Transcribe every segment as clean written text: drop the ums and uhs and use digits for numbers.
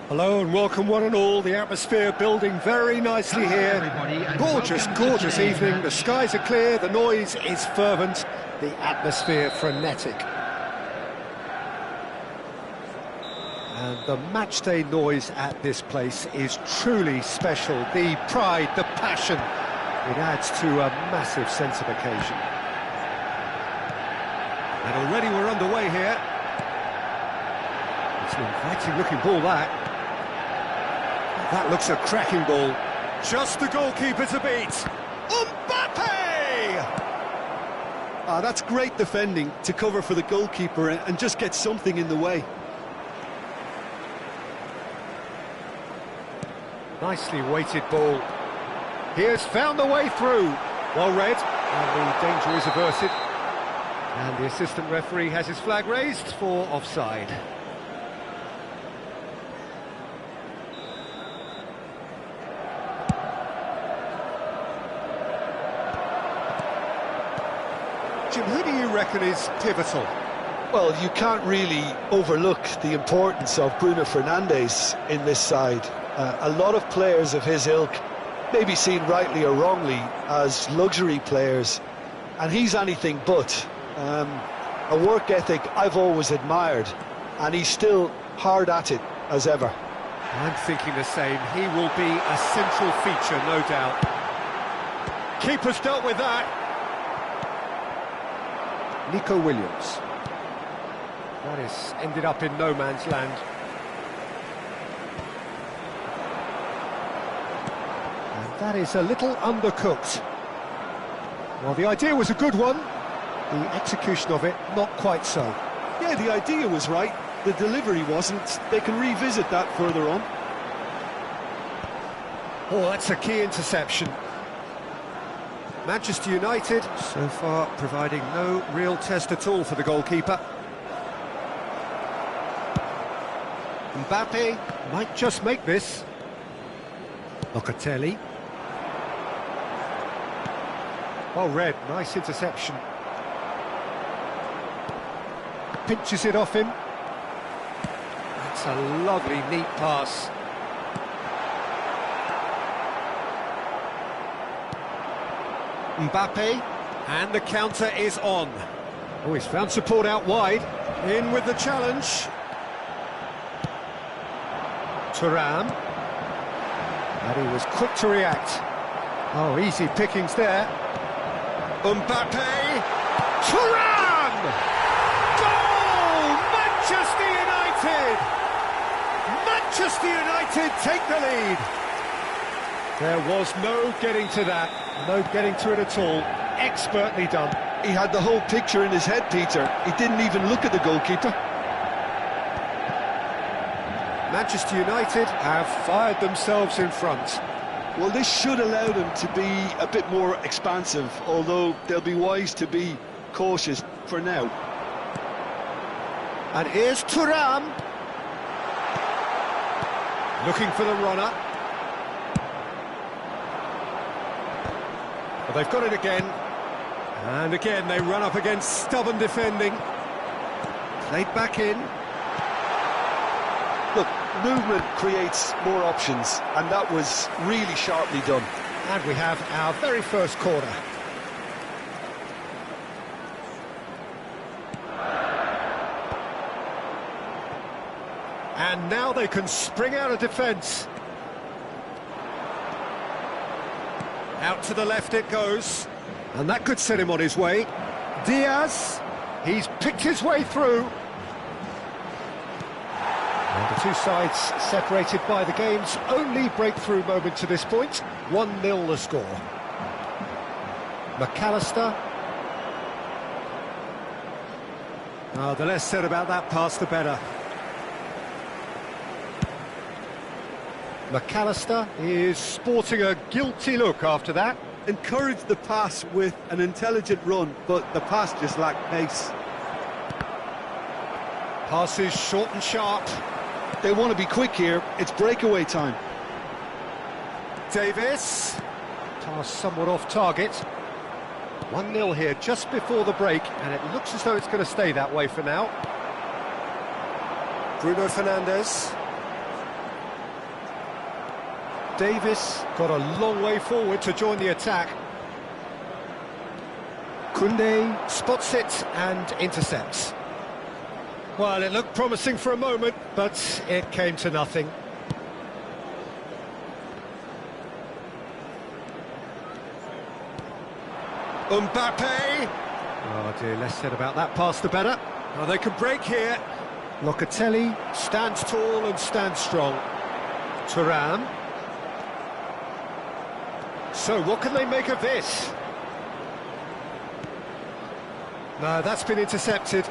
Hello and welcome one and all. The atmosphere building very nicely here. Gorgeous, gorgeous evening. The skies are clear, the noise is fervent, the atmosphere frenetic. And the matchday noise at this place is truly special. The pride, the passion, it adds to a massive sense of occasion. And already we're underway here. It's an inviting looking ball, that. That looks a cracking ball. Just the goalkeeper to beat. Mbappe! That's great defending to cover for the goalkeeper and just get something in the way. Nicely weighted ball. He has found the way through. Well read, and the danger is averted. And the assistant referee has his flag raised for offside. Jim, who do you reckon is pivotal? Well, you can't really overlook the importance of Bruno Fernandes in this side. A lot of players of his ilk may be seen rightly or wrongly as luxury players, and he's anything but. A work ethic I've always admired, and he's still hard at it as ever. I'm thinking the same. He will be a central feature, no doubt. Keeper's dealt with that. Nico Williams. That has ended up in no man's land. And that is a little undercooked. Well, the idea was a good one. The execution of it, not quite so. Yeah, the idea was right. The delivery wasn't. They can revisit that further on. Oh, that's a key interception. Manchester United, so far, providing no real test at all for the goalkeeper. Mbappe might just make this. Locatelli. Well read, nice interception. Pinches it off him. That's a lovely, neat pass. Mbappe, and the counter is on. Oh, he's found support out wide. In with the challenge. Thuram. And he was quick to react. Oh, easy pickings there. Mbappe. Thuram! Goal! Manchester United! Manchester United take the lead. There was no getting to that. No getting to it at all. Expertly done. He had the whole picture in his head, Peter. He didn't even look at the goalkeeper. Manchester United have fired themselves in front. Well, this should allow them to be a bit more expansive, although they'll be wise to be cautious for now. And here's Thuram. Looking for the runner. Well, they've got it again. And again they run up against stubborn defending. Played back in. Look, movement creates more options, and that was really sharply done. And we have our very first corner. And now they can spring out of defence. Out to the left it goes. And that could set him on his way. Diaz, he's picked his way through. And the two sides separated by the game's only breakthrough moment to this point. 1-0 the score. McAllister. Oh, the less said about that pass, the better. McAllister is sporting a guilty look after that. Encouraged the pass with an intelligent run, but the pass just lacked pace. Pass is short and sharp. They want to be quick here. It's breakaway time. Davis. Pass somewhat off target. 1-0 here just before the break, and it looks as though it's going to stay that way for now. Bruno Fernandes. Davis got a long way forward to join the attack. Koundé spots it and intercepts. Well, it looked promising for a moment, but it came to nothing. Mbappe! Oh dear, less said about that pass the better. Oh, they can break here. Locatelli stands tall and stands strong. Thuram. So, what can they make of this? No, that's been intercepted.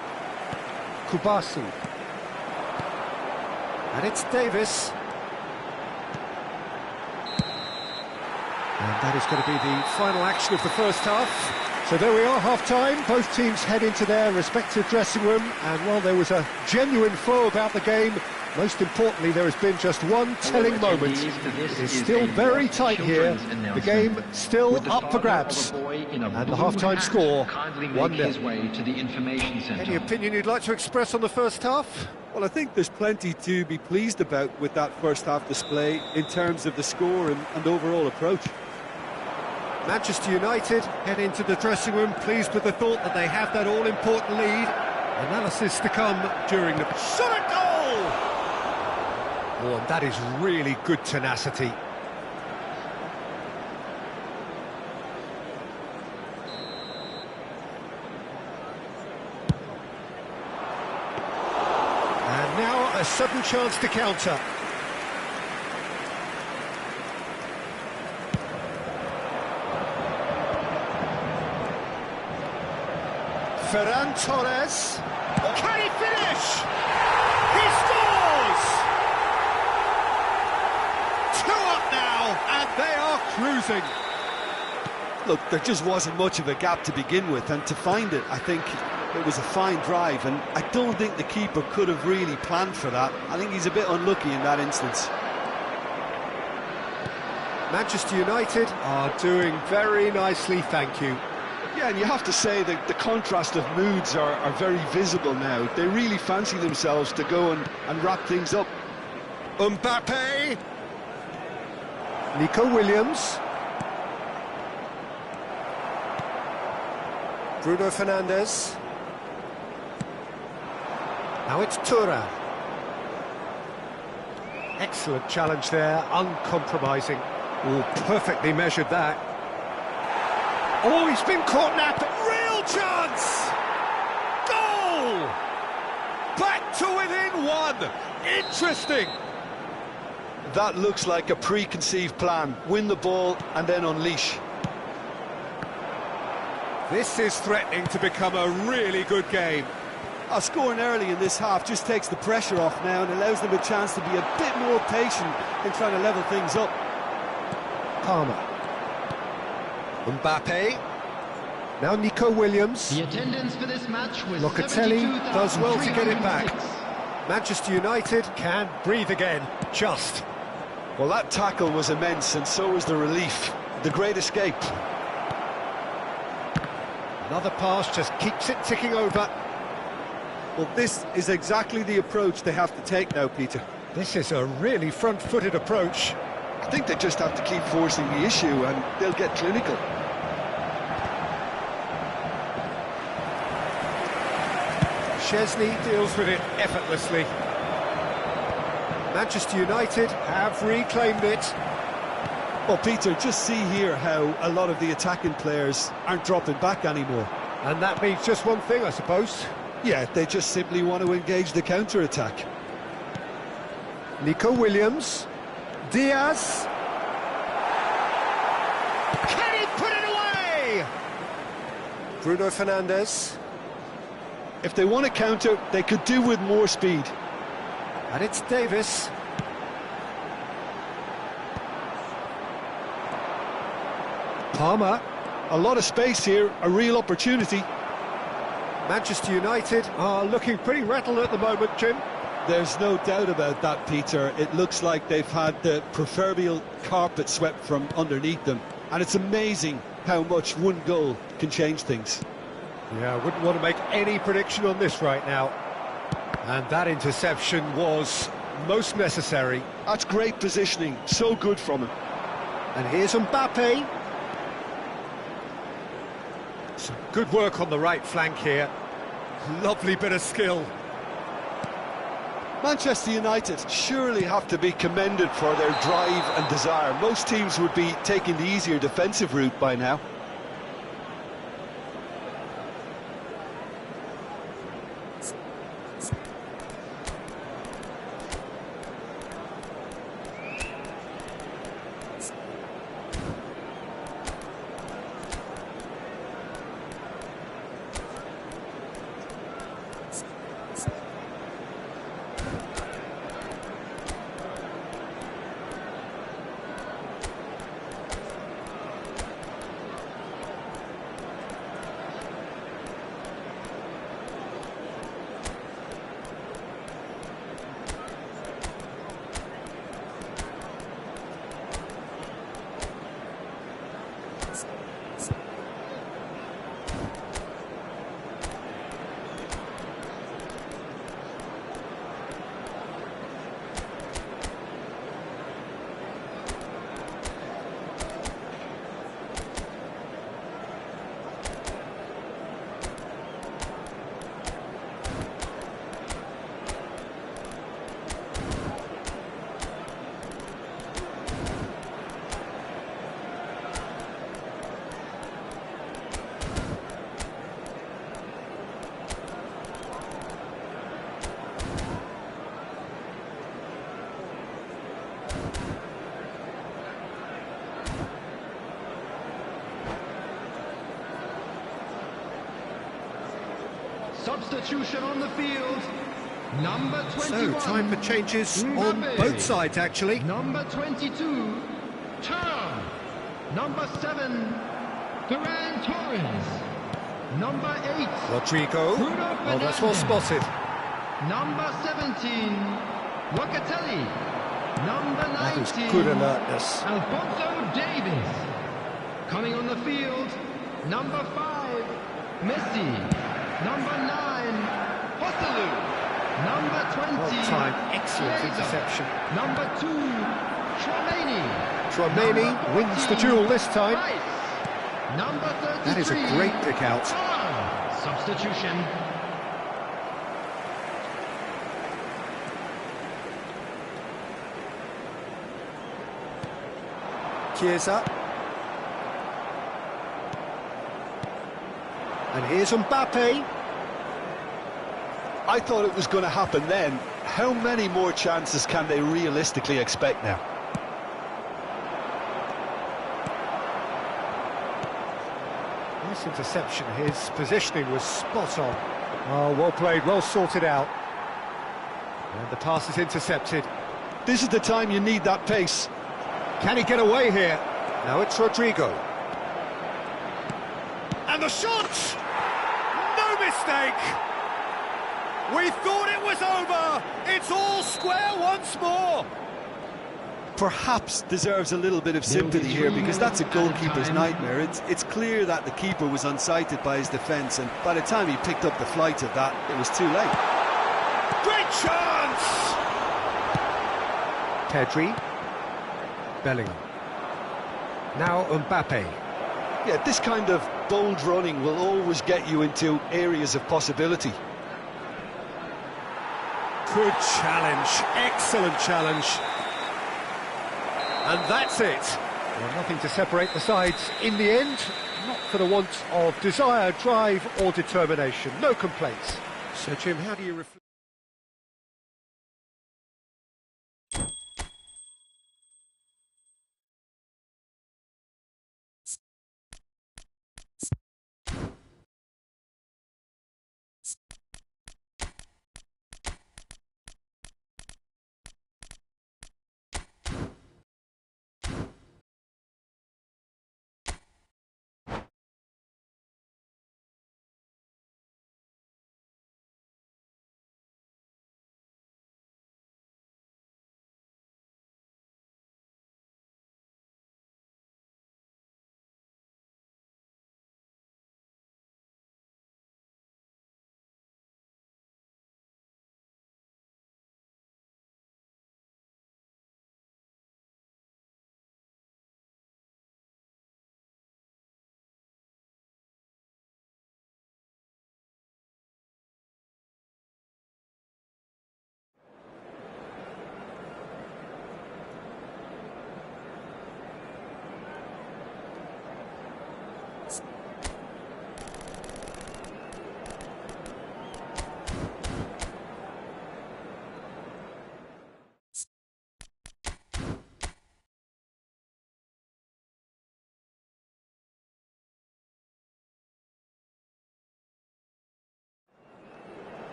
Kubasi. And it's Davis. And that is going to be the final action of the first half. So there we are, half-time. Both teams head into their respective dressing room. And while there was a genuine flow about the game, most importantly, there has been just one telling moment. It is still very tight here. The game still up for grabs. And the half-time score, 1-0. Any opinion you'd like to express on the first half? Well, I think there's plenty to be pleased about with that first half display in terms of the score and overall approach. Manchester United head into the dressing room pleased with the thought that they have that all-important lead. Analysis to come during the shot at goal! Oh, and that is really good tenacity. And now a sudden chance to counter. Ferran Torres. Can he finish? He scores! 2 up now, and they are cruising. Look, there just wasn't much of a gap to begin with, and to find it, I think it was a fine drive, and I don't think the keeper could have really planned for that. I think he's a bit unlucky in that instance. Manchester United are doing very nicely, thank you. Yeah, and you have to say that the contrast of moods are very visible now. They really fancy themselves to go and wrap things up. Mbappe. Nico Williams. Bruno Fernandes. Now it's Thuram. Excellent challenge there, uncompromising. Oh, perfectly measured that. Oh, he's been caught napping. Real chance! Goal! Back to within 1. Interesting. That looks like a preconceived plan. Win the ball and then unleash. This is threatening to become a really good game. Scoring early in this half just takes the pressure off now and allows them a chance to be a bit more patient in trying to level things up. Palmer. Mbappe. Now Nico Williams. The attendance for this match was Locatelli does well to get it back. Manchester United can breathe again, just. Well, that tackle was immense, and so was the relief. The great escape. Another pass just keeps it ticking over. Well, this is exactly the approach they have to take now, Peter. This is a really front-footed approach. I think they just have to keep forcing the issue and they'll get clinical. Szczesny deals with it effortlessly. Manchester United have reclaimed it. Well, Peter, just see here how a lot of the attacking players aren't dropping back anymore. And that means just one thing, I suppose. Yeah, they just simply want to engage the counter-attack. Nico Williams. Diaz. Can he put it away? Bruno Fernandes. If they want to counter, they could do with more speed. And it's Davis. Palmer. A lot of space here, a real opportunity. Manchester United are looking pretty rattled at the moment, Jim. There's no doubt about that, Peter. It looks like they've had the proverbial carpet swept from underneath them. And it's amazing how much one goal can change things. Yeah, I wouldn't want to make any prediction on this right now. And that interception was most necessary. That's great positioning, so good from him. And here's Mbappe. Some good work on the right flank here. Lovely bit of skill. Manchester United surely have to be commended for their drive and desire. Most teams would be taking the easier defensive route by now. Substitution on the field. Number 21. So, time for changes on Mbappe. both sides, actually. Number 22. Turn. Number 7. Ferran Torres. Number 8. Rodrigo. Bruno Oh, that's well Fernandes. spotted. Number 17. Locatelli. Number 19. That is good alertness. Alphonso Davies. Coming on the field. Number 5. Messi. Number 9, Hosselu. Number 20, Well timed, excellent Chiesa. interception. Number 2, Tchouaméni. Tchouaméni wins the duel this time. Rice. Number 33. That is a great pick out. Substitution. Chiesa. And here's Mbappe. I thought it was going to happen then. How many more chances can they realistically expect now? Nice interception. His positioning was spot on. Oh, well played, well sorted out. And the pass is intercepted. This is the time you need that pace. Can he get away here? Now it's Rodrigo. And the shot! No mistake! We thought it was over! It's all square once more! Perhaps deserves a little bit of sympathy here, because that's a goalkeeper's nightmare. It's clear that the keeper was unsighted by his defence, and by the time he picked up the flight of that, it was too late. Great chance! Pedri. Bellingham. Now Mbappe. Yeah, this kind of bold running will always get you into areas of possibility. Good challenge, excellent challenge. And that's it. Well, nothing to separate the sides in the end, not for the want of desire, drive or determination. No complaints. So Jim, how do you reflect?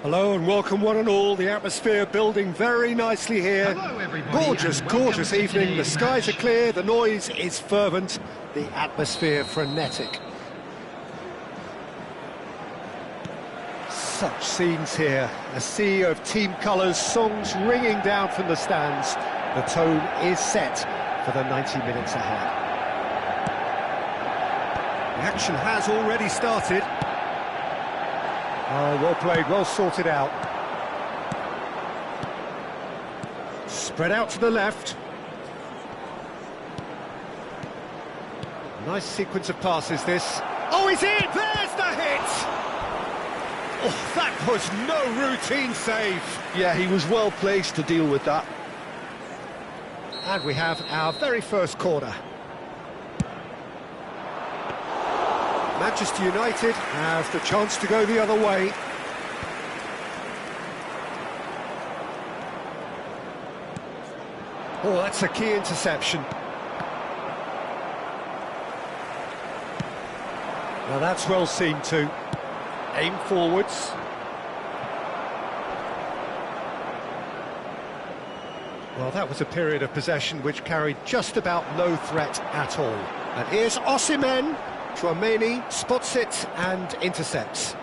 Hello and welcome one and all. The atmosphere building very nicely here. Hello, everybody, Gorgeous, and welcome gorgeous to evening. The today's skies are match. clear, the noise is fervent, the atmosphere frenetic. Such scenes here. A sea of team colours, songs ringing down from the stands. The tone is set for the 90 minutes ahead. The action has already started. Oh, well played, well sorted out. Spread out to the left. Nice sequence of passes, this. Oh, he's in! There's the hit! Oh, that was no routine save. Yeah, he was well placed to deal with that. And we have our very first corner. Manchester United have the chance to go the other way. Oh, that's a key interception. Well, that's well seen too. Aim forwards. Well, that was a period of possession which carried just about no threat at all. And here's Osimhen. Tchouameni spots it and intercepts.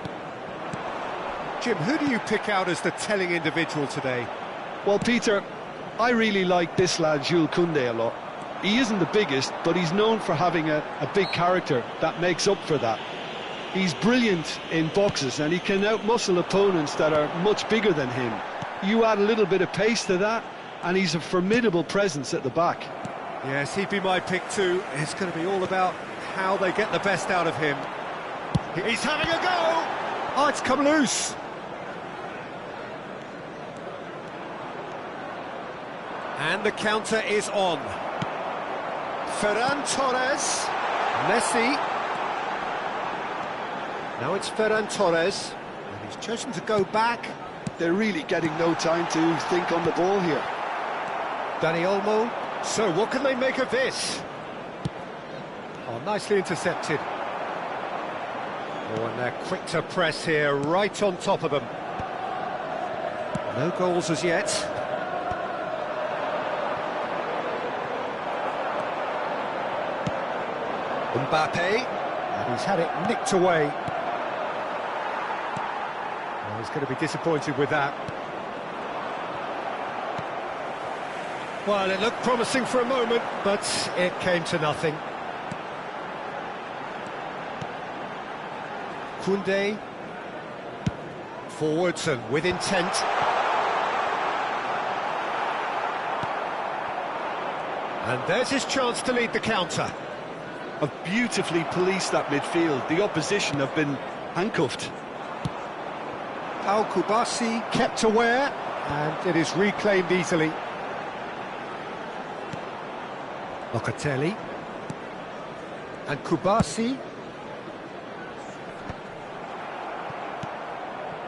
Jim, who do you pick out as the telling individual today? Well, Peter, I really like this lad, Jules Koundé, a lot. He isn't the biggest, but he's known for having a big character that makes up for that. He's brilliant in boxes, and he can outmuscle opponents that are much bigger than him. You add a little bit of pace to that, and he's a formidable presence at the back. Yes, he'd be my pick too. It's going to be all about how they get the best out of him. He's having a go! Oh, it's come loose. And the counter is on. Ferran Torres. Messi. Now it's Ferran Torres. And he's chosen to go back. They're really getting no time to think on the ball here. Dani Olmo. So what can they make of this? Oh, nicely intercepted. Oh, and they're quick to press here, right on top of them. No goals as yet. Mbappe, and he's had it nicked away. Well, he's going to be disappointed with that. Well, it looked promising for a moment, but it came to nothing. Koundé, forwards and with intent. And there's his chance to lead the counter. Have beautifully policed that midfield. The opposition have been handcuffed. Al Kubasi kept aware, and it is reclaimed easily. Locatelli. And Kubasi.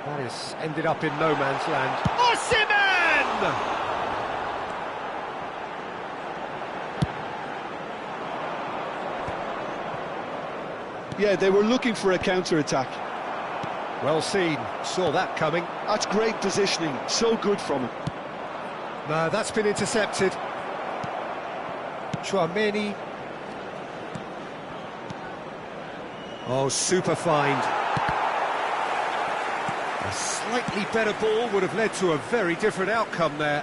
That has ended up in no man's land. Osimhen! Yeah, they were looking for a counter-attack. Well seen, saw that coming. That's great positioning, so good from him. No, that's been intercepted. Chouameni. Oh, super find. A slightly better ball would have led to a very different outcome there.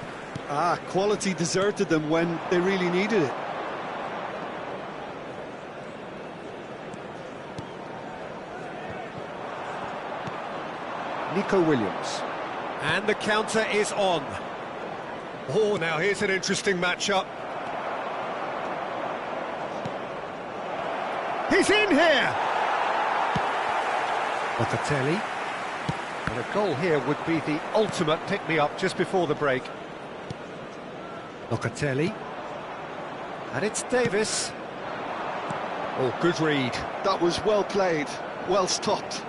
Quality deserted them when they really needed it. Nico Williams. And the counter is on. Oh, now here's an interesting matchup. He's in here! Locatelli. And a goal here would be the ultimate pick-me-up just before the break. Locatelli. And it's Davis. Oh, good read. That was well played, well stopped.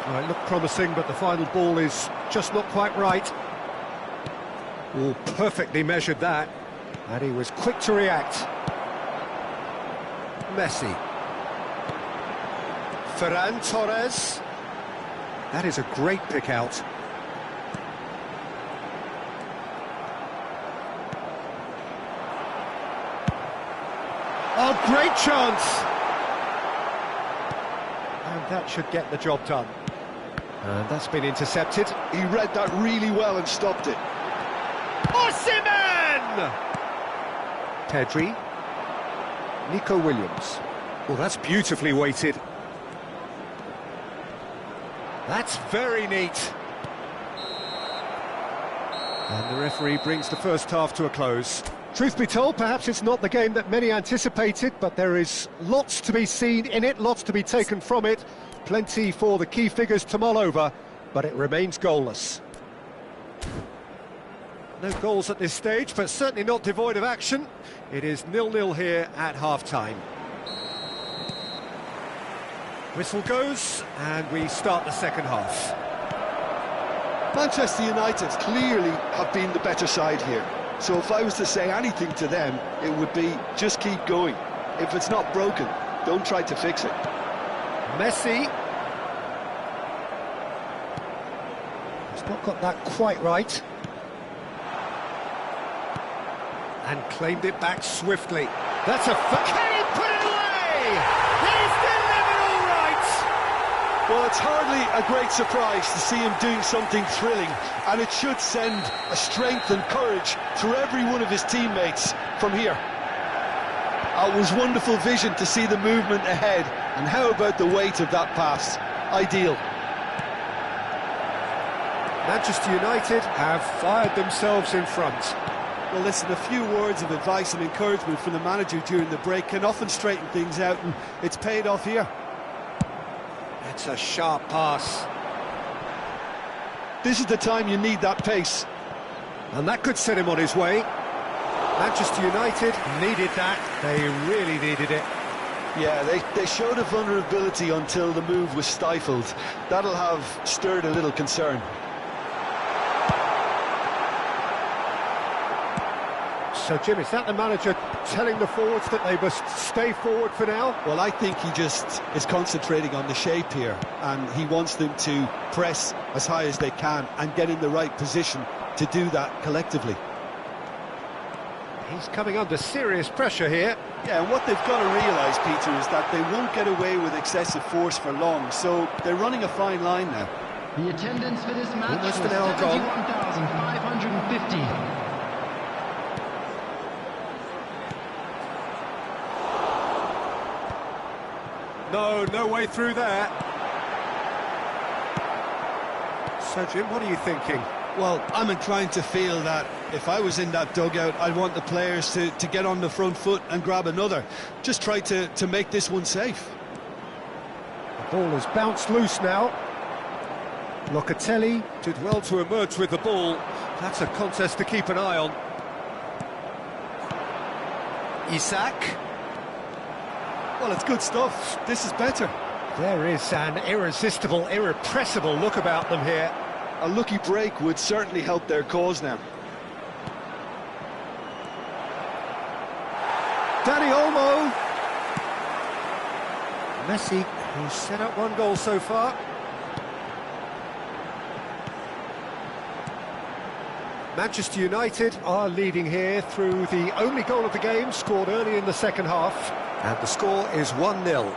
Well, it looked promising, but the final ball is just not quite right. Oh, perfectly measured that. And he was quick to react. Messi. Ferran Torres. That is a great pick out. Oh, great chance! And that should get the job done. And that's been intercepted. He read that really well and stopped it. Osimhen! Pedri. Nico Williams. Well, that's beautifully weighted. That's very neat. And the referee brings the first half to a close. Truth be told, perhaps it's not the game that many anticipated, but there is lots to be seen in it, lots to be taken from it. Plenty for the key figures to mull over, but it remains goalless. No goals at this stage, but certainly not devoid of action. It is 0-0 here at half-time. Whistle goes, and we start the second half. Manchester United clearly have been the better side here. So if I was to say anything to them, it would be just keep going. If it's not broken, don't try to fix it. Messi. He's not got that quite right. And claimed it back swiftly. That's a... Can he put it away? He's delivered all right! Well, it's hardly a great surprise to see him doing something thrilling, and it should send a strength and courage through every one of his teammates from here. It was wonderful vision to see the movement ahead, and how about the weight of that pass? Ideal. Manchester United have fired themselves in front. Well, listen, a few words of advice and encouragement from the manager during the break can often straighten things out, and it's paid off here. That's a sharp pass. This is the time you need that pace. And that could set him on his way. Manchester United needed that. They really needed it. Yeah, they showed a vulnerability until the move was stifled. That'll have stirred a little concern. So, Jim, is that the manager telling the forwards that they must stay forward for now? Well, I think he just is concentrating on the shape here, and he wants them to press as high as they can and get in the right position to do that collectively. He's coming under serious pressure here. Yeah, and what they've got to realise, Peter, is that they won't get away with excessive force for long, so they're running a fine line now. The attendance for this match Almost was an hour gone. 71,550. No way through there. So, Jim, what are you thinking? Well, I'm inclined to feel that if I was in that dugout, I'd want the players to get on the front foot and grab another. Just try to make this one safe. The ball has bounced loose now. Locatelli did well to emerge with the ball. That's a contest to keep an eye on. Isak. Well, it's good stuff. This is better. There is an irresistible, irrepressible look about them here. A lucky break would certainly help their cause now. Dani Olmo. Messi, who's set up one goal so far. Manchester United are leading here through the only goal of the game, scored early in the second half. And the score is 1-0.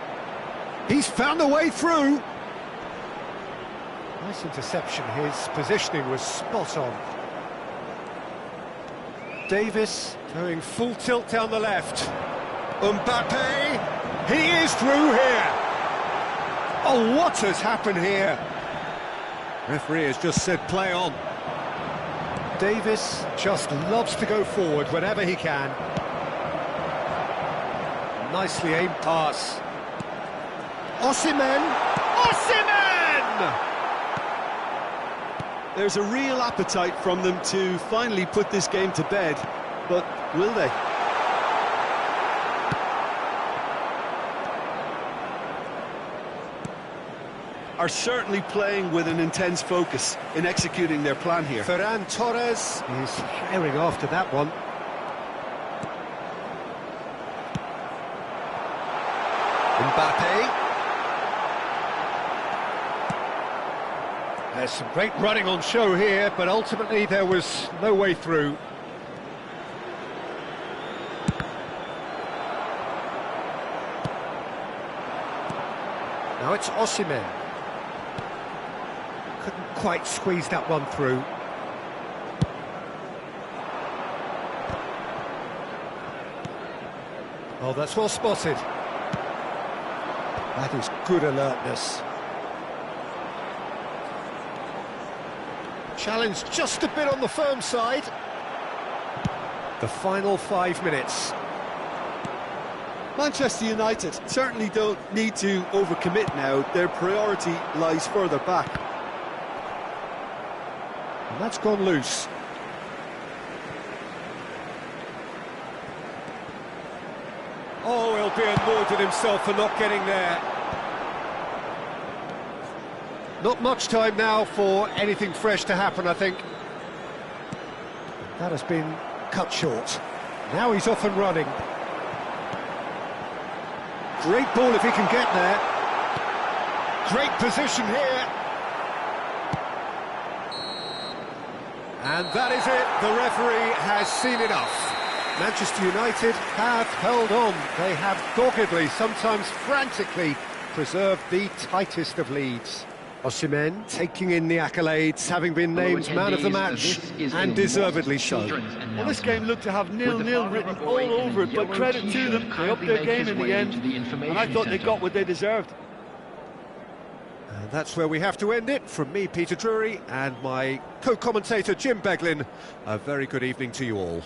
He's found a way through. Nice interception, his positioning was spot on. Davis going full tilt down the left. Mbappe, he is through here. Oh, what has happened here? Referee has just said play on. Davis just loves to go forward whenever he can. Nicely aimed pass. Osimhen! Osimhen! There's a real appetite from them to finally put this game to bed, but will they? Are certainly playing with an intense focus in executing their plan here. Ferran Torres is herring after that one. Mbappe. There's some great running on show here, but ultimately there was no way through. Now it's Osimhen. Couldn't quite squeeze that one through. Oh, that's well spotted. That is good alertness. Challenge just a bit on the firm side. The final 5 minutes. Manchester United certainly don't need to overcommit now. Their priority lies further back. And that's gone loose. Oh, he'll be annoyed at himself for not getting there. Not much time now for anything fresh to happen, I think. That has been cut short. Now he's off and running. Great ball if he can get there. Great position here. And that is it. The referee has seen enough. Manchester United have held on. They have doggedly, sometimes frantically, preserved the tightest of leads. Osimhen taking in the accolades, having been named man of the match, and deservedly so. Well, this game looked to have 0-0 written all over it, but credit to them, they upped their game in the end, and I thought they got what they deserved. And that's where we have to end it. From me, Peter Drury, and my co-commentator, Jim Beglin, a very good evening to you all.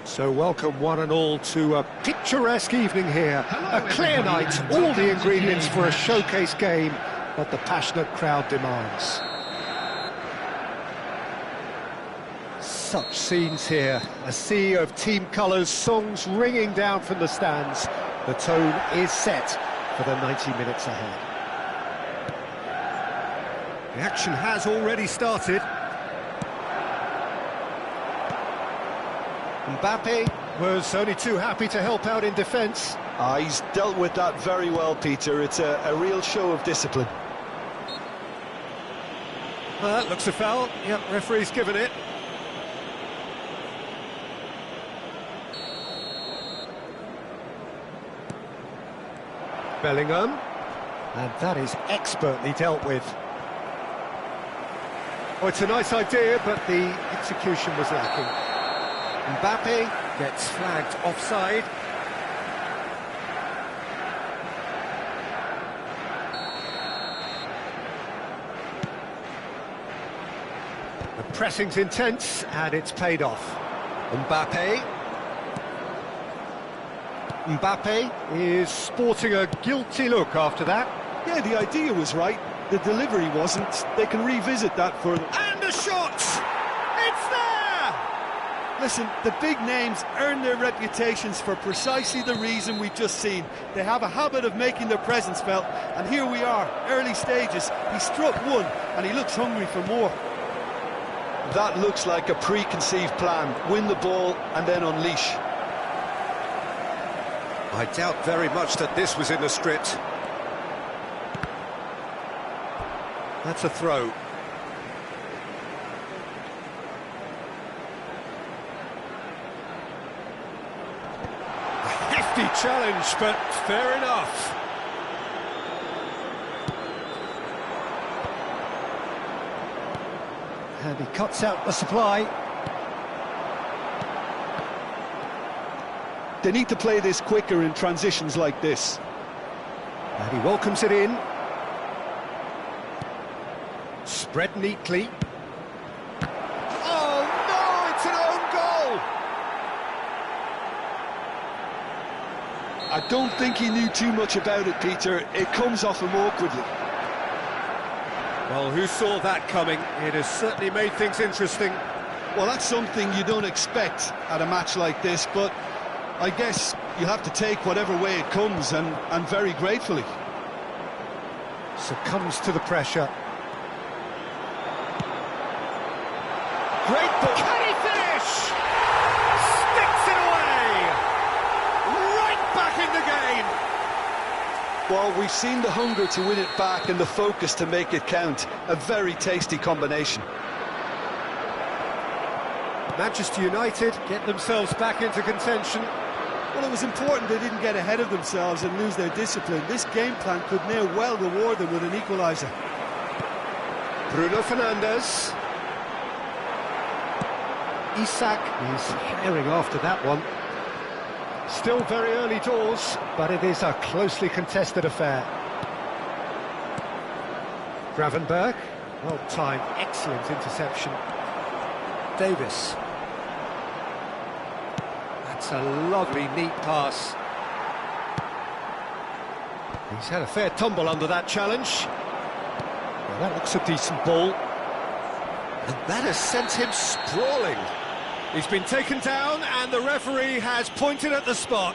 So welcome one and all to a picturesque evening here. Hello, A clear everybody. night, all the ingredients for a showcase game that the passionate crowd demands. Such scenes here, a sea of team colours, songs ringing down from the stands. The tone is set for the 90 minutes ahead. The action has already started. Mbappe was only too happy to help out in defence. He's dealt with that very well, Peter. It's a real show of discipline. That looks a foul. Yep, referee's given it. Bellingham. And that is expertly dealt with. Oh, it's a nice idea, but the execution was lacking. Mbappe gets flagged offside. The pressing's intense, and it's paid off. Mbappe is sporting a guilty look after that. Yeah, the idea was right. The delivery wasn't. They can revisit that further. And a shot! It's there! Listen, the big names earn their reputations for precisely the reason we've just seen. They have a habit of making their presence felt, and here we are, early stages. He struck one, and he looks hungry for more. That looks like a preconceived plan. Win the ball and then unleash. I doubt very much that this was in the script. That's a throw. A hefty challenge, but fair enough. And he cuts out the supply. They need to play this quicker in transitions like this. And he welcomes it in. Spread neatly. Oh no, it's an own goal! I don't think he knew too much about it, Peter. It comes off him awkwardly. Well, who saw that coming? It has certainly made things interesting. Well, that's something you don't expect at a match like this, but I guess you have to take whatever way it comes, and very gratefully. Succumbs to the pressure. Great ball. Can he finish? Sticks it away! Right back in the game! Well, we've seen the hunger to win it back and the focus to make it count. A very tasty combination. Manchester United get themselves back into contention. Well, it was important they didn't get ahead of themselves and lose their discipline. This game plan could now well reward them with an equaliser. Bruno Fernandes. Isak is herring after that one. Still very early doors, but it is a closely contested affair. Gravenberg, well timed, excellent interception. Davis. That's a lovely, neat pass. He's had a fair tumble under that challenge. Well, that looks a decent ball. And that has sent him sprawling. He's been taken down and the referee has pointed at the spot.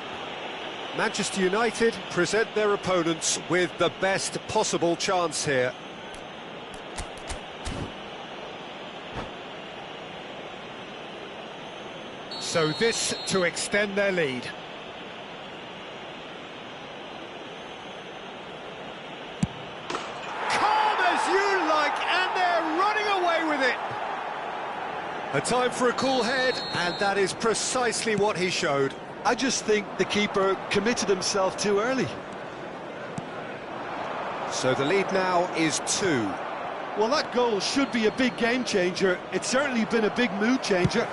Manchester United present their opponents with the best possible chance here. So this to extend their lead. Calm as you like, and they're running away with it. A time for a cool head, and that is precisely what he showed. I just think the keeper committed himself too early. So the lead now is 2. Well, that goal should be a big game changer. It's certainly been a big mood changer.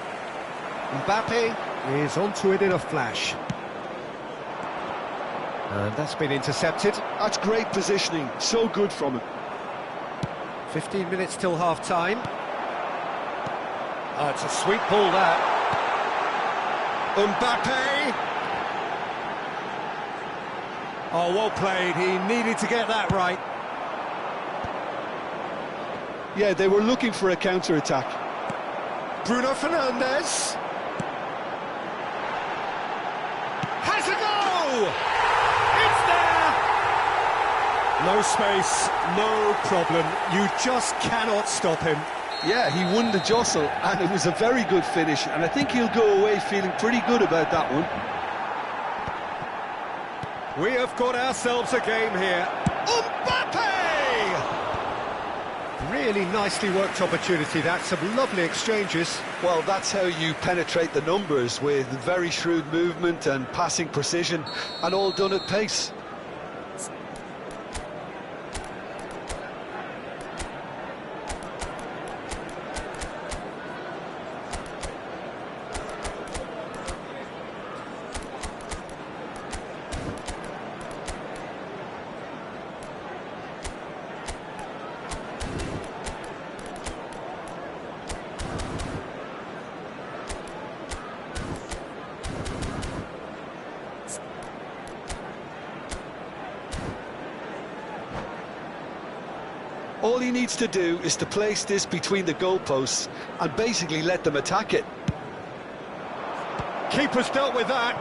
Mbappe is onto it in a flash. And that's been intercepted. That's great positioning, so good from him. 15 minutes till half-time. Oh, it's a sweet ball, that. Mbappe! Oh, well played, he needed to get that right. Yeah, they were looking for a counter-attack. Bruno Fernandes. Has a go! It's there! No space, no problem. You just cannot stop him. Yeah, he won the jostle, and it was a very good finish, and I think he'll go away feeling pretty good about that one. We have got ourselves a game here. Mbappe! Really nicely worked opportunity, that. Some lovely exchanges. Well, that's how you penetrate the numbers, with very shrewd movement and passing precision, and all done at pace. All he needs to do is to place this between the goalposts and basically let them attack it. Keeper's dealt with that.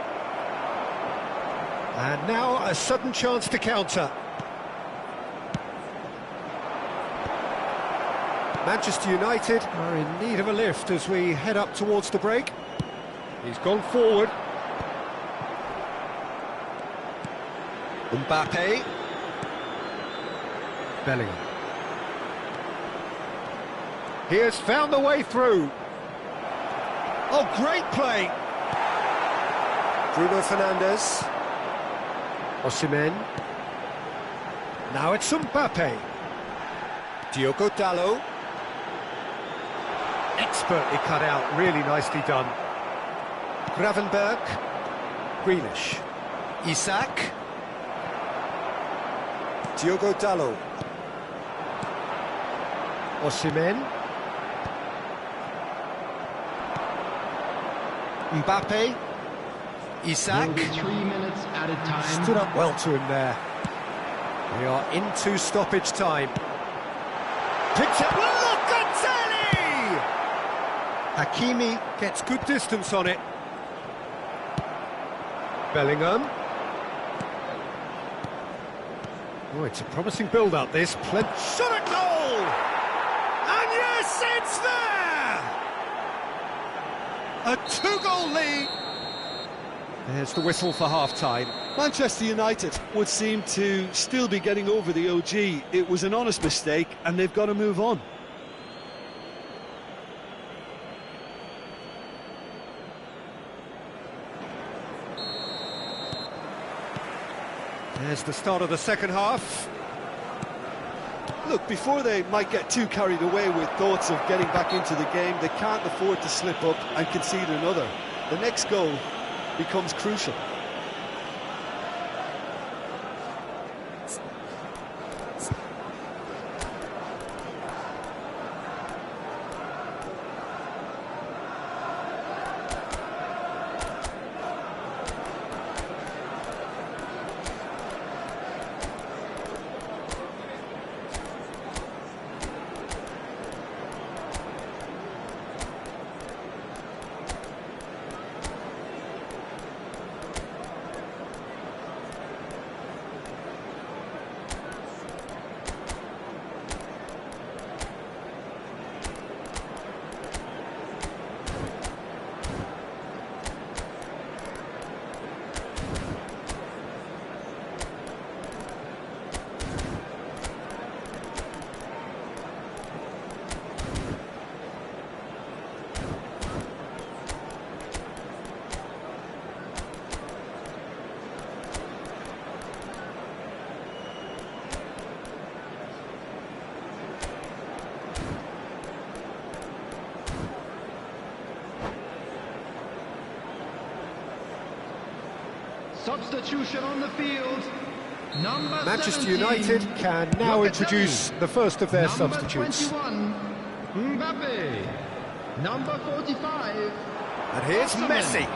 And now a sudden chance to counter. Manchester United are in need of a lift as we head up towards the break. He's gone forward. Mbappe. Bellingham. He has found the way through. Oh, great play. Bruno Fernandes. Osimhen. Now it's Mbappe. Diogo Dalot. Expertly cut out, really nicely done. Gravenberch. Grealish. Isak. Diogo Dalot. Osimhen. Mbappe, Isak. 3 minutes at a time. Stood up well to him there. We are into stoppage time. Picks up Locatelli! Hakimi gets good distance on it. Bellingham. Oh, it's a promising build-up, this. Shot at goal! And yes, it's there! A 2-goal lead. There's the whistle for half-time. Manchester United would seem to still be getting over the OG. It was an honest mistake, and they've got to move on. There's the start of the second half. Look, before they might get too carried away with thoughts of getting back into the game, they can't afford to slip up and concede another. The next goal becomes crucial. Substitution on the field. Number Manchester 17, United can now introduce the first of their number substitutes. 21, Mbappe. Number 45. And here's Osimhen. Messi.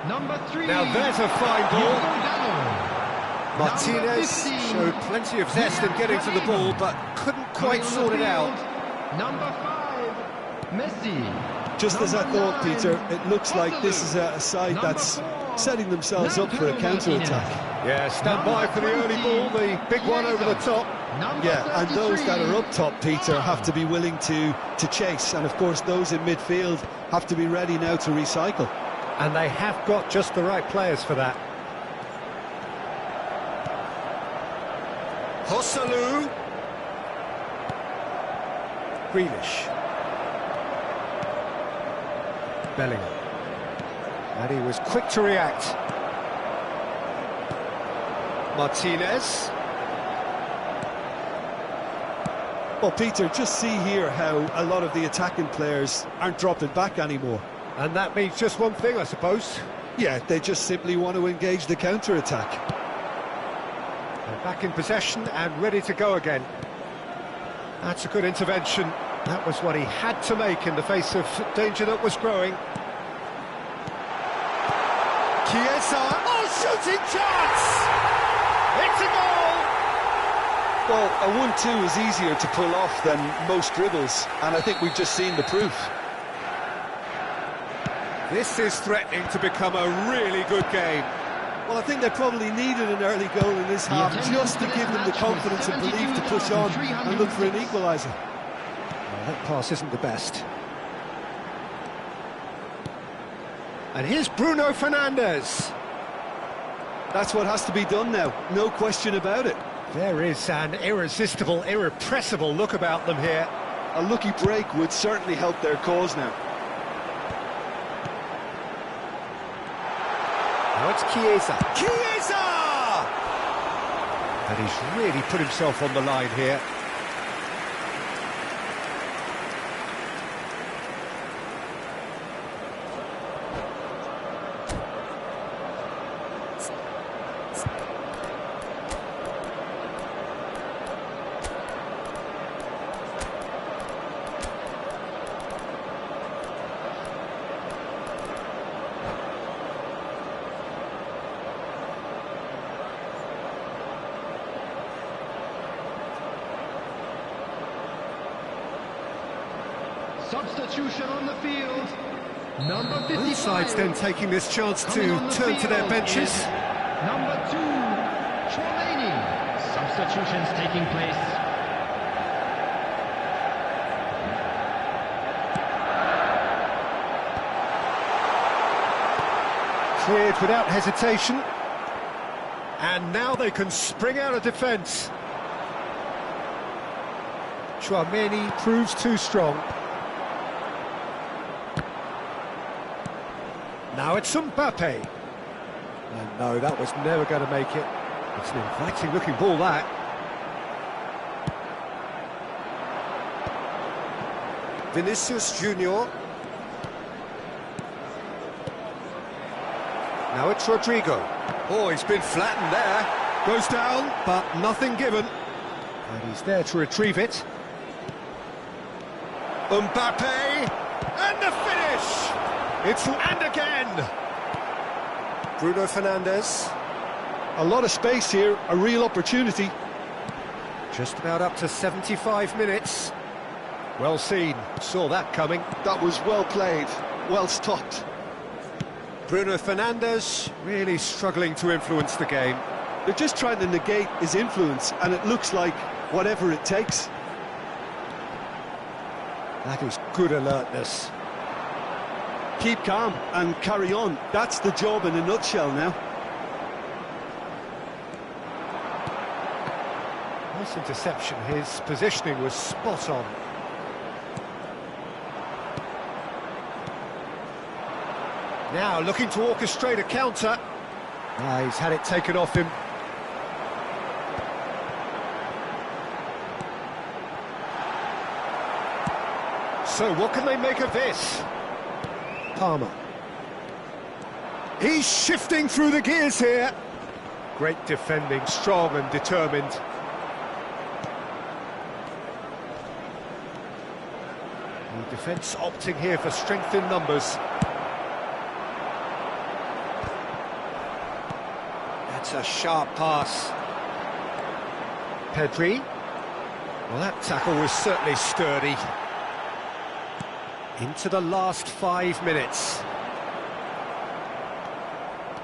Number 3. Now there's a fine ball. Dalo. Martinez Number 15. showed plenty of zest in getting to the ball, but couldn't quite Coming on sort the it out. field, Number 5. Messi. Just as I Number thought, 9, Peter, it looks like this is a side Number that's 4, setting themselves up for a Lautaro counter-attack. Yeah, stand by for the early ball, the big one over the top. Number Yeah, and those that 33. are up top, Peter, have to be willing to chase. And, of course, those in midfield have to be ready now to recycle. And they have got just the right players for that. Joselu. Grealish. Bellingham. And he was quick to react. Martinez. Well, Peter, just see here how a lot of the attacking players aren't dropping back anymore. And that means just one thing, I suppose. Yeah, they just simply want to engage the counter-attack. They're back in possession and ready to go again. That's a good intervention. That was what he had to make in the face of danger that was growing. Chiesa, oh, shooting chance! It's a goal! Well, a 1-2 is easier to pull off than most dribbles, and I think we've just seen the proof. This is threatening to become a really good game. Well, I think they probably needed an early goal in this half just to give them the confidence and belief to push on and look for an equaliser. Well, that pass isn't the best. And here's Bruno Fernandes. That's what has to be done now, no question about it. There is an irresistible, irrepressible look about them here. A lucky break would certainly help their cause now. Now it's Chiesa. Chiesa! And he's really put himself on the line here. Substitution on the field. Number 55. Both sides then taking this chance to Coming on the turn to their field benches. is Number 2, Tchouaméni. Substitutions taking place. Cleared without hesitation. And now they can spring out of defence. Tchouaméni proves too strong. Now it's Mbappe. And no, that was never going to make it. It's an inviting looking ball, that. Vinicius Junior. Now it's Rodrigo. Oh, he's been flattened there. Goes down, but nothing given. And he's there to retrieve it. Mbappe, and the finish! It's and again! Bruno Fernandes. A lot of space here, a real opportunity. Just about up to 75 minutes. Well seen, saw that coming. That was well played, well stopped. Bruno Fernandes really struggling to influence the game. They're just trying to negate his influence, and it looks like whatever it takes. That is good alertness. Keep calm and carry on. That's the job in a nutshell now. Nice interception, his positioning was spot on. Now looking to orchestrate a counter. He's had it taken off him. So what can they make of this? Palmer. He's shifting through the gears here. Great defending, strong and determined. The defence opting here for strength in numbers. That's a sharp pass. Pedri. Well, that tackle was certainly sturdy. Into the last 5 minutes.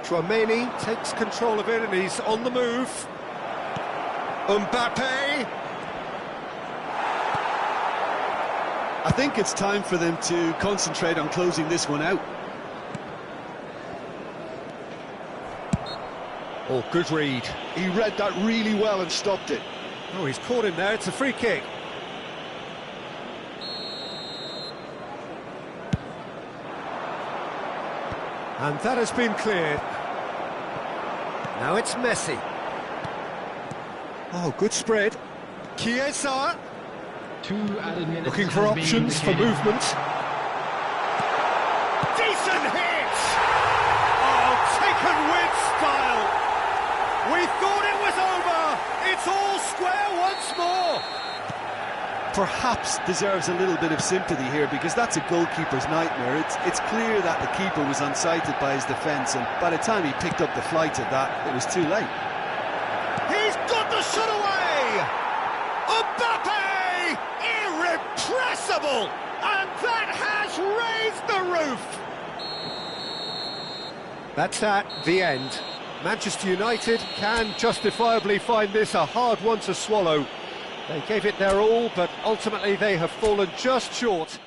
Tchouaméni takes control of it and he's on the move. Mbappe. I think it's time for them to concentrate on closing this one out. Oh, good read. He read that really well and stopped it. Oh, he's caught him there. It's a free kick. And that has been cleared. Now it's Messi. Oh, good spread. Chiesa. 2 added minutes. Looking for have been options for indicated. movement. Decent hit! Oh, taken with style. We thought it was over. It's all square once more. Perhaps deserves a little bit of sympathy here, because that's a goalkeeper's nightmare. It's clear that the keeper was unsighted by his defence, and by the time he picked up the flight of that, it was too late. He's got the shot away! Mbappe! Irrepressible! And that has raised the roof! That's at the end. Manchester United can justifiably find this a hard one to swallow. They gave it their all, but ultimately they have fallen just short.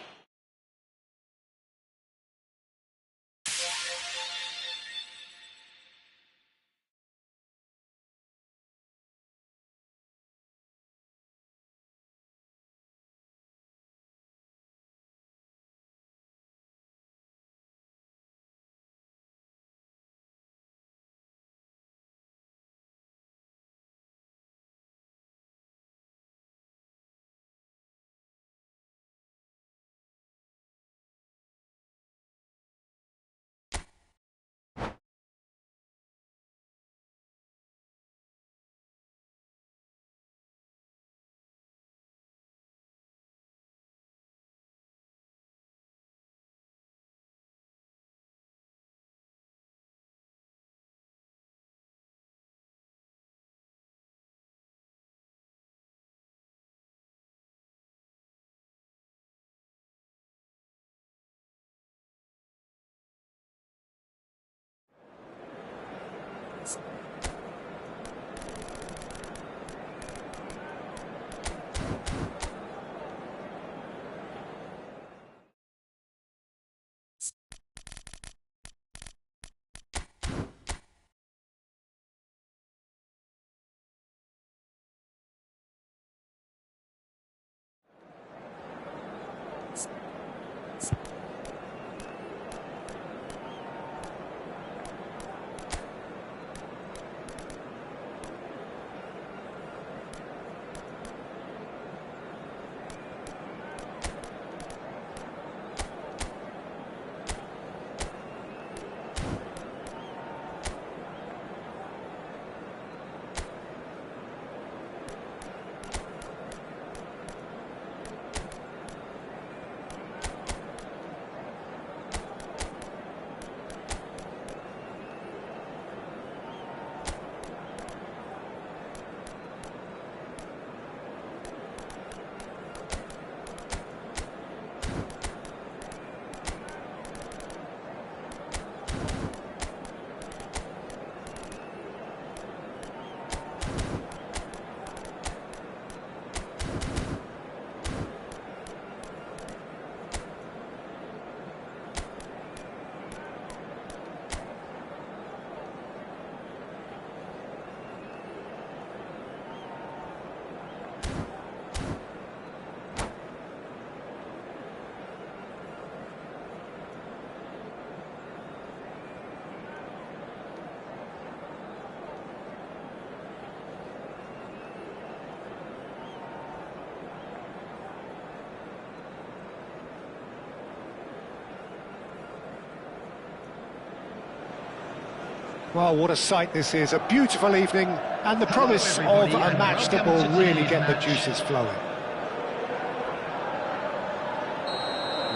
Well, what a sight this is. A beautiful evening and the promise of a match that will really get the juices flowing.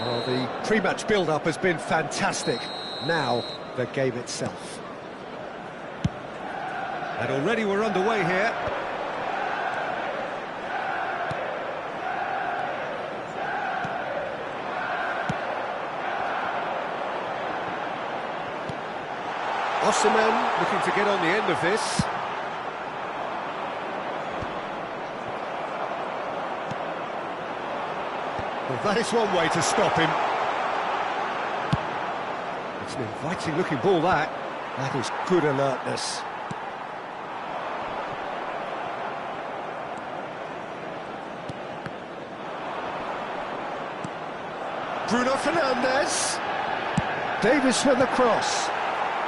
Well, the pre-match build-up has been fantastic. Now, the game itself. And already we're underway here. Osimhen looking to get on the end of this. Well, that is one way to stop him. It's an inviting looking ball, that. That is good alertness. Bruno Fernandes. Davis with the cross.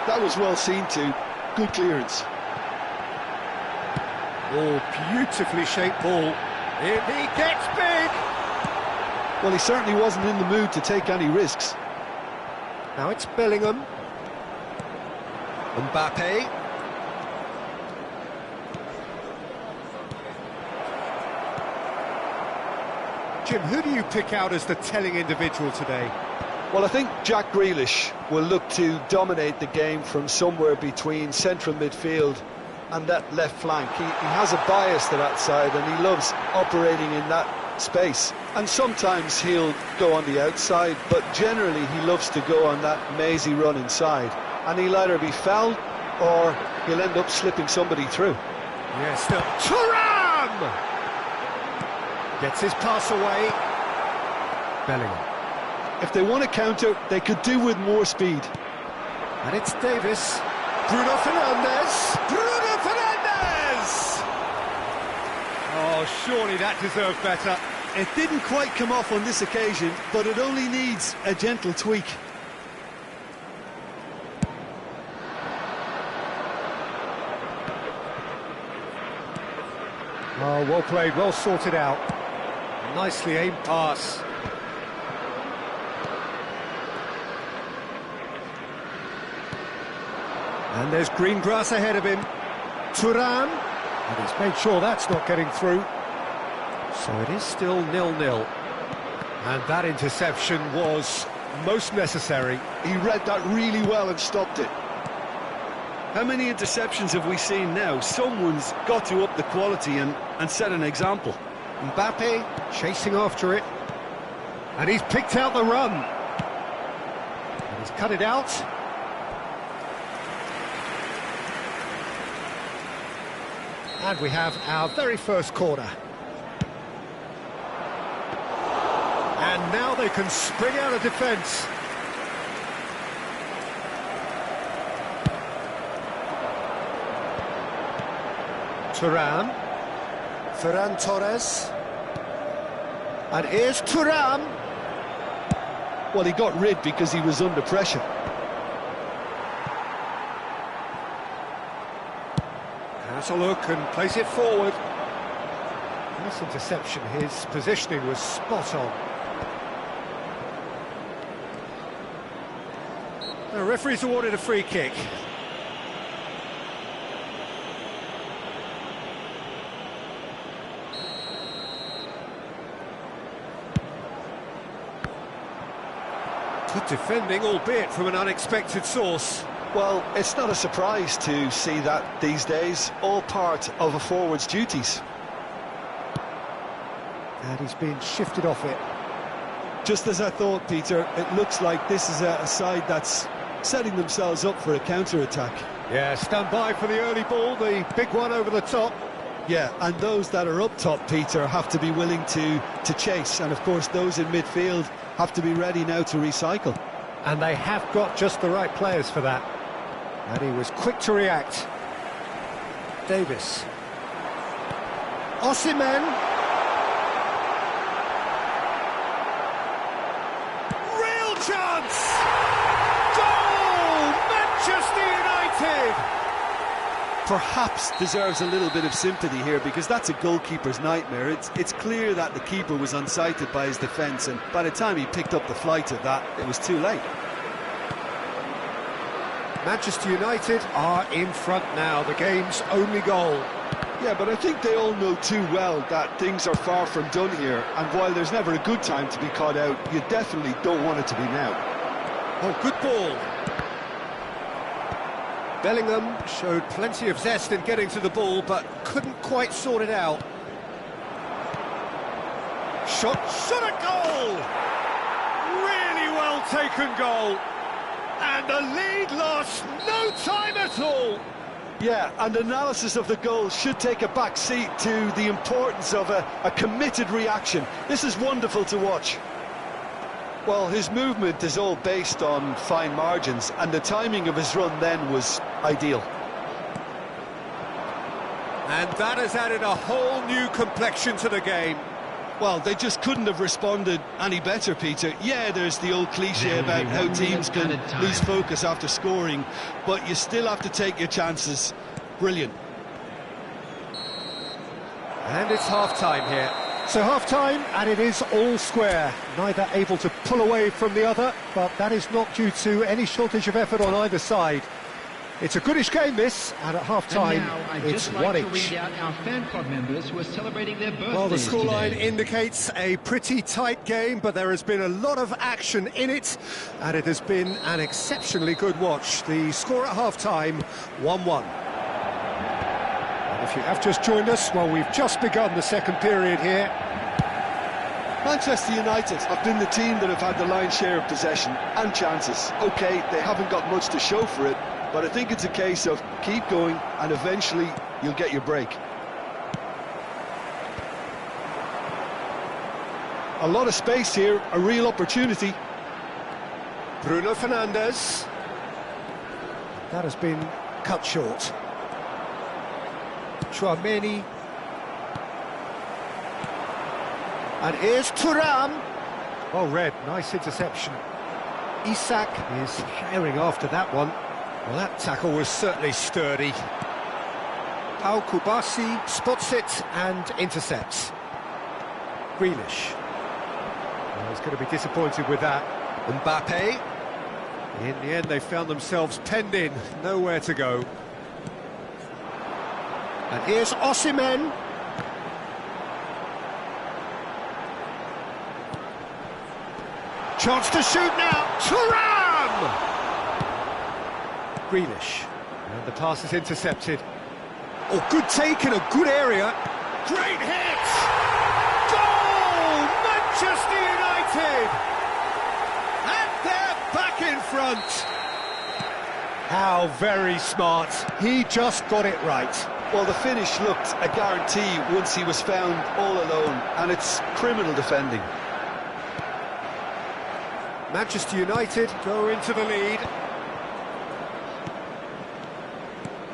That was well seen too. Good clearance. Oh, beautifully shaped ball. Here he gets big. Well, he certainly wasn't in the mood to take any risks. Now it's Bellingham. Mbappe. Jim, who do you pick out as the telling individual today? Well, I think Jack Grealish will look to dominate the game from somewhere between central midfield and that left flank. He has a bias to that side and he loves operating in that space. And sometimes he'll go on the outside, but generally he loves to go on that mazy run inside. And he'll either be fouled or he'll end up slipping somebody through. Yes, still. Thuram! Gets his pass away. Bellingham. If they want to counter, they could do with more speed. And it's Davis. Bruno Fernandes. Bruno Fernandes! Oh, surely that deserved better. It didn't quite come off on this occasion, but it only needs a gentle tweak. Oh, well played, well sorted out. Nicely aimed pass. And there's green grass ahead of him. Thuram. And he's made sure that's not getting through. So it is still 0-0. And that interception was most necessary. He read that really well and stopped it. How many interceptions have we seen now? Someone's got to up the quality and set an example. Mbappe chasing after it. And he's picked out the run. And he's cut it out. And we have our very first corner. And now they can spring out of defence. Thuram. Ferran Torres. And here's Thuram. Well, he got rid because he was under pressure. Has a look and plays it forward. Nice interception. His positioning was spot on. The referee's awarded a free kick. Good defending, albeit from an unexpected source. Well, it's not a surprise to see that these days, all part of a forward's duties. And he's being shifted off it. Just as I thought, Peter, it looks like this is a side that's setting themselves up for a counter-attack. Yeah, stand by for the early ball, the big one over the top. Yeah, and those that are up top, Peter, have to be willing to chase. And, of course, those in midfield have to be ready now to recycle. And they have got just the right players for that. And he was quick to react. Davis. Osimhen. Real chance! Goal! Manchester United! Perhaps deserves a little bit of sympathy here, because that's a goalkeeper's nightmare. It's clear that the keeper was unsighted by his defence, and by the time he picked up the flight of that, it was too late. Manchester United are in front now, the game's only goal. Yeah, but I think they all know too well that things are far from done here, and while there's never a good time to be caught out, you definitely don't want it to be now. Oh, good ball. Bellingham showed plenty of zest in getting to the ball, but couldn't quite sort it out. Shot a goal! Really well taken goal. And the lead lost no time at all. Yeah, and analysis of the goal should take a back seat to the importance of a committed reaction. This is wonderful to watch. Well, his movement is all based on fine margins, and the timing of his run then was ideal. And that has added a whole new complexion to the game. Well, they just couldn't have responded any better, Peter. Yeah, there's the old cliche about how teams can lose focus after scoring, but you still have to take your chances. Brilliant. And it's half-time here. So half-time, and it is all square. Neither able to pull away from the other, but that is not due to any shortage of effort on either side. It's a goodish game, this, and at half-time, it's one each. Our fan club members who are celebrating their birthdays. Well, the scoreline today. indicates a pretty tight game, but there has been a lot of action in it, and it has been an exceptionally good watch. The score at half-time, 1-1. And if you have just joined us, well, we've just begun the second period here. Manchester United have been the team that have had the lion's share of possession and chances. OK, they haven't got much to show for it, but I think it's a case of keep going and eventually you'll get your break. A lot of space here, a real opportunity. Bruno Fernandes. That has been cut short. Tchouaméni. And here's Thuram. Well read, nice interception. Isak is herring after that one. Well, that tackle was certainly sturdy. Pau Kubasi spots it and intercepts. Grealish. Well, he's going to be disappointed with that. Mbappe. In the end, they found themselves penned in, nowhere to go. And here's Osimhen. Chance to shoot now. Thuram! Grealish. And the pass is intercepted. Oh, good take in a good area. Great hit! Goal! Manchester United! And they're back in front. How very smart. He just got it right. Well, the finish looked a guarantee once he was found all alone, and it's criminal defending. Manchester United go into the lead.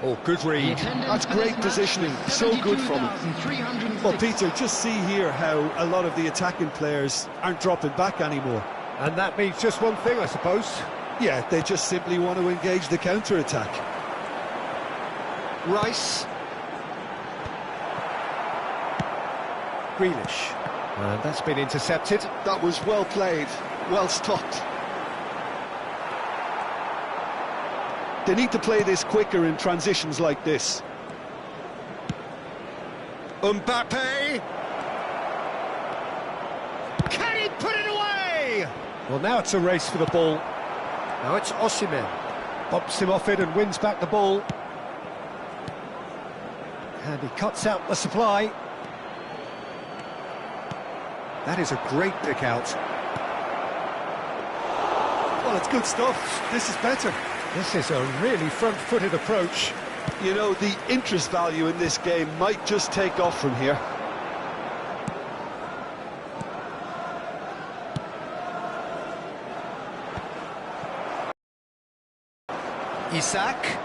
Oh, good read. That's great positioning, so good from him. Well, Peter, just see here how a lot of the attacking players aren't dropping back anymore. And that means just one thing, I suppose. Yeah, they just simply want to engage the counter-attack. Rice. Grealish. And that's been intercepted. That was well played, well stopped. They need to play this quicker in transitions like this. Mbappe! Can he put it away? Well, now it's a race for the ball. Now it's Osimhen. Bumps him off it and wins back the ball. And he cuts out the supply. That is a great pick out. Well, it's good stuff. This is better. This is a really front-footed approach. You know, the interest value in this game might just take off from here. Isak.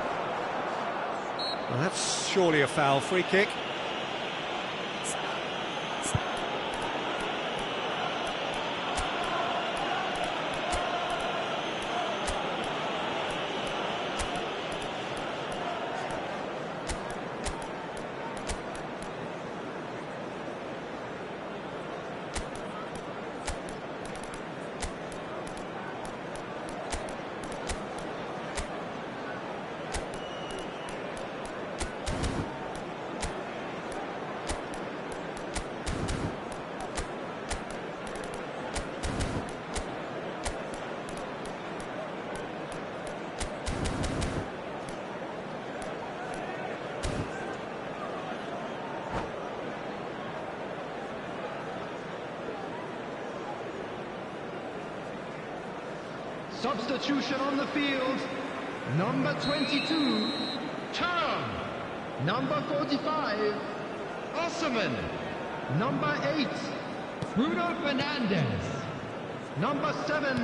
Well, that's surely a foul. Free kick. Substitution on the field. Number 22, Thuram. Number 45, Osman. Number 8, Bruno Fernandes. Number 7,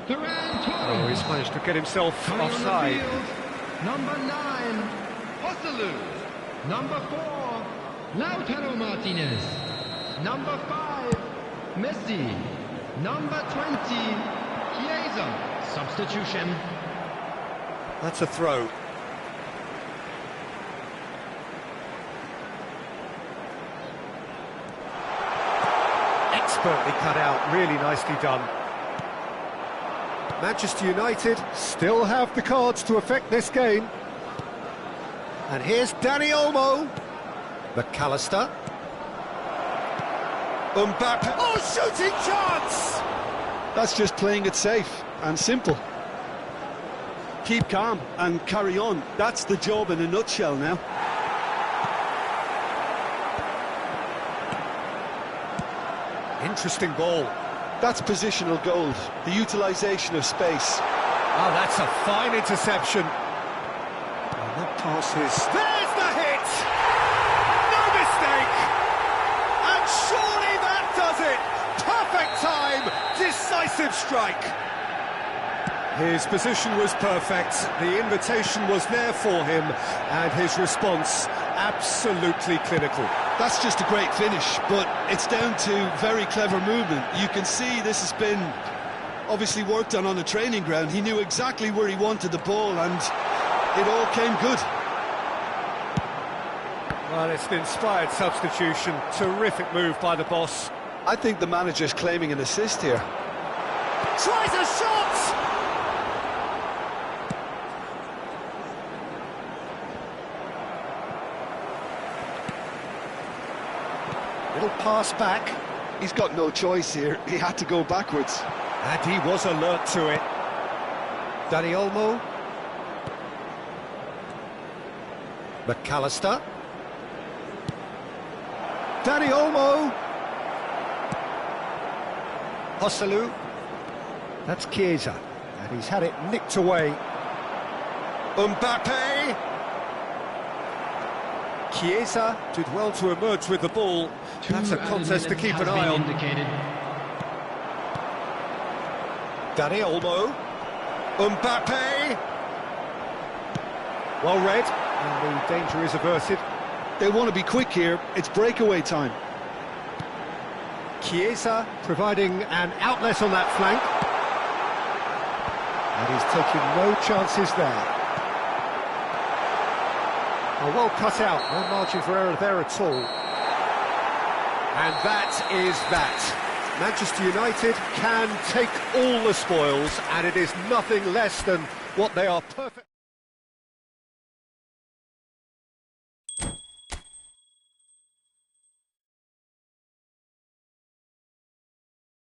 Ferran Torres. Oh, he's managed to get himself Coming on the offside. field, number 9, Joselu. Number 4, Lautaro Martinez. Number 5, Messi. Number 20, Chiesa. Substitution. That's a throw. Expertly cut out, really nicely done. Manchester United still have the cards to affect this game. And here's Dani Olmo. McAllister. Mbappe. Oh, shooting chance! That's just playing it safe and simple. Keep calm and carry on. That's the job in a nutshell now. Interesting ball. That's positional gold, the utilisation of space. Oh, that's a fine interception. And that pass is... There's the hit! No mistake! And surely that does it! Perfect time! Decisive strike! His position was perfect, the invitation was there for him, and his response absolutely clinical. That's just a great finish, but it's down to very clever movement. You can see this has been obviously worked on the training ground. He knew exactly where he wanted the ball, and it all came good. Well, it's an inspired substitution, terrific move by the boss. I think the manager's claiming an assist here. Tries a shot! Little pass back. He's got no choice here. He had to go backwards. And he was alert to it. Dani Olmo. McAllister. Dani Olmo. Joselu. That's Chiesa. And he's had it nicked away. Mbappe. Chiesa did well to emerge with the ball. That's a contest to keep an eye on. Dani Olmo. Mbappe. Well read, and the danger is averted. They want to be quick here. It's breakaway time. Chiesa providing an outlet on that flank. And he's taking no chances there. Well cut out, no margin for error there at all. And that is that. Manchester United can take all the spoils, and it is nothing less than what they are perfect.